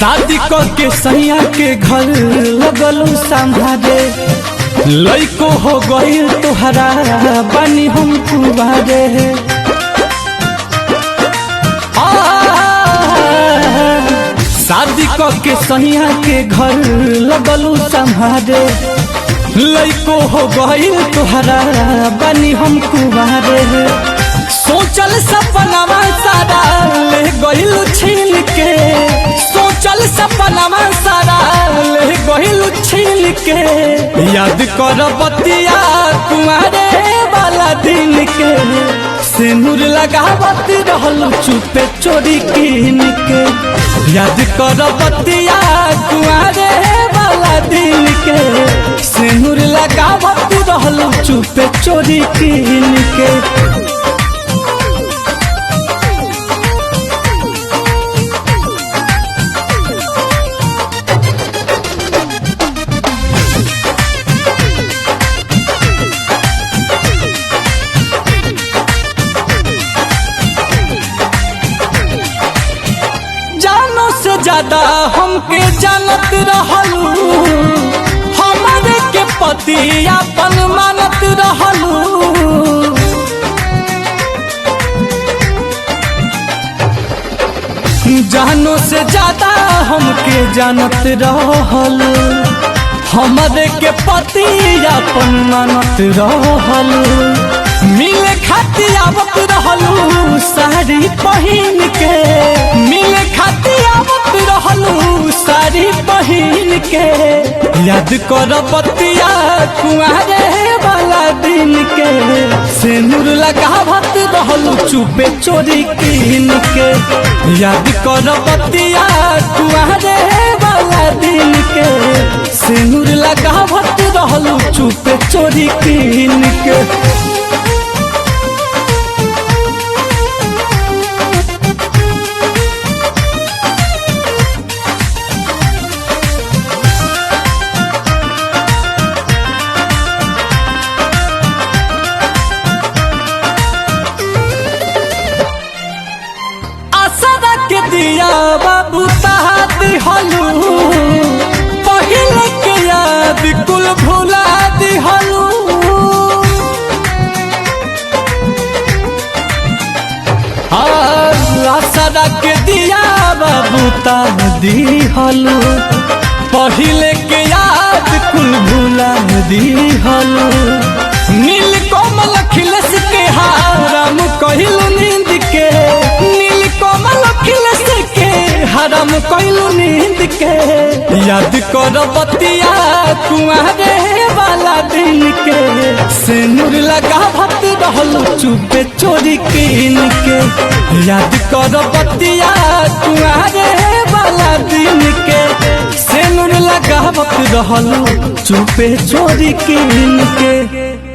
शादी के सैया के घर लगलू संभारे, लइको हो गई तुहरा बनी हम कुबारे। शादी के सैया के घर लगलू संभारे, लइको हो गई तुहरा बनी हम कुबारे। सोचल सपनावा सारा ले गइलू छीन के, सोचल सपनावा सारा ले गइलू छीन के। याद कर बतिया कुआरे वाला दिन के, सिंदूर लगावत रहलू चुपे चोरी कीन के। याद कर बतिया कुआरे वाला दिन के, सिंदूर लगावत रहलू चुपे चोरी कीन के। ज्यादा हमके जानत रहलू, हमारे के पति अपन मानत रहलू। जानो से ज्यादा हमके जानत रहलू, हमारे के पति अपन मानत रहलू। मिले खातिर आवत रहलू साड़ी पहन के, मिले खातिर आवत रहलू साड़ी पहन के। याद कर बतिया कुआरे वाला दिन के, सिंदूर लगावत रहलू चुपे चोरी कीन के। याद कर बतिया कुआरे वाला दिन के, सिंदूर लगावत रहलू चुपे चोरी कीन के। दिया बाबू दिहलू, पहले के याद कुल भुला दिहलू। आसरा के दिया बाबू दिहलू, पहले के याद कुल भुला दिहलू। नील कोमल खिलस के हाराम कहिलू नींद के, नील कोमल खिलस के हराम कहिलू नींद के। याद कर बतिया कुआरे वाला दिन के, सिंदूर लगावत रहलू चुपे चोरी कीन के। याद कर बतिया कुआरे वाला दिन के, सिंदूर लगावत रहलू चुपे चोरी कीन के।